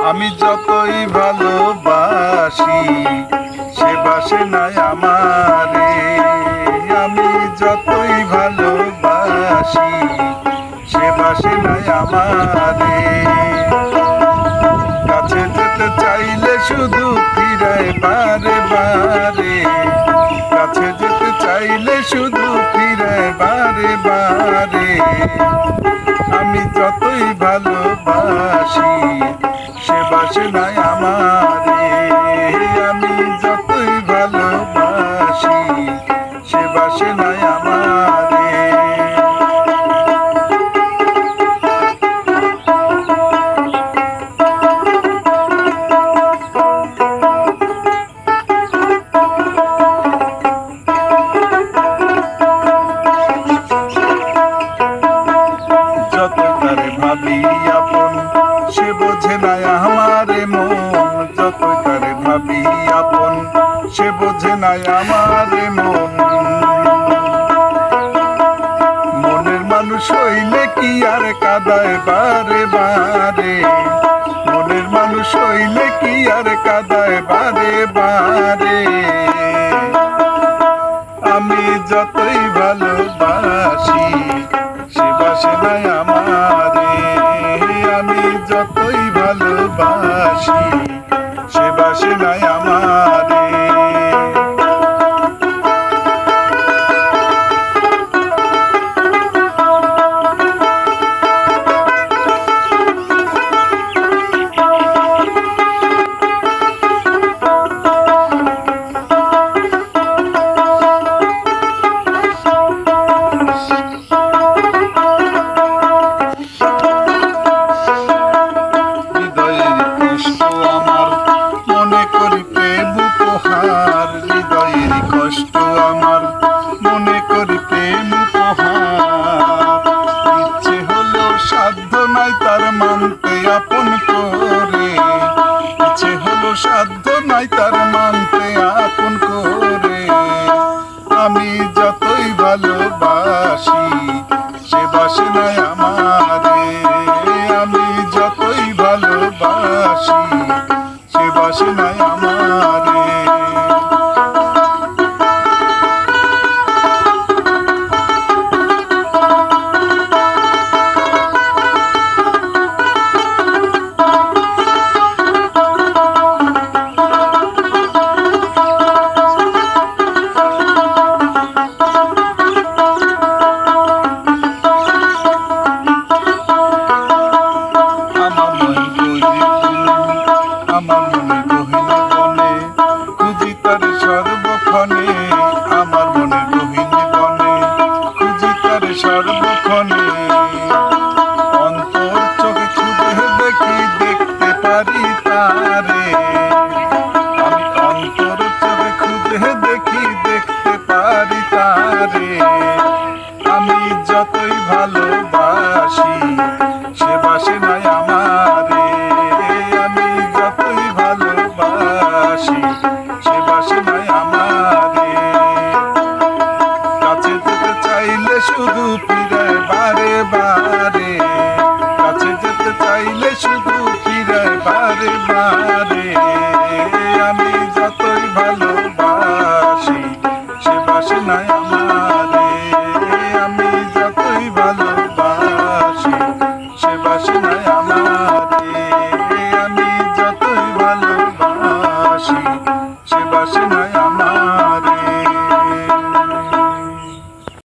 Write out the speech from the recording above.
আমি যতই ভালোবাসি সে বাসে নাই আমারে। আমি যতই ভালোবাসি সে বাসে নাই আমারে। কাছে যেতে চাইলে শুধু ফিরায় বারে বারে। কাছে যেতে চাইলে শুধু ফিরায় বারে বারে। আমি যতই ভালোবাসি সে বাসে নাই আমারে। আমি যতই ভালোবাসি সে বাসে নাই আমারে। যতই তারে ভাবি আপন সে বোঝে না আমারে মন। যতই তারে ভাবি আপন সে বোঝে না আমারে মন। মনের মানুষ হইলে কি আর কাঁদায় বারে বারে। মনের মানুষ হইলে কি আর কাঁদায় বারে বারে। আমি যতই ভালোবাসি সে বাসে নাই আমারে। আমি যতই ভালোবাসি সে বাসে নাই আমারে। হৃদয়ের কষ্ট আমার মনে করি প্রেম উপহার। ইচ্ছে হলো সাধ্য নাই তার মানতে আপন করে। ইচ্ছে হলো সাধ্য নাই তার মানতে আপন করে। আমি যতই ভালোবাসি সে বাসে নাই আমারে। আমি যতই ভালোবাসি সে বাসে নাই আমারে। আমার মনে গহীন বনে খুঁজি তার সর্বক্ষণে। আমার মনে গহীন বনে খুঁজি তার সর্বক্ষণে। অন্তর চোখে খুঁজে দেখি দেখতে পারি তারে। আমি অন্তর চোখে খুঁজে দেখি দেখতে পারি তারে। আমি যতই ভালোবাসি সে বাসে নাই আমারে। আমি যতই ভালোবাসি সে বাসে নাই আমারে। কাছে যেতে চাইলে শুধু ফিরায় বারে বারে। কাছে যেতে চাইলে শুধু ফিরায় বারে বারে। আমি যতই ভালোবাসি সে বাসে নাই আমারে। আমি যতই ভালোবাসি সে বাসে নাই আমারে। আমি যতই ভালোবাসি সে বাসে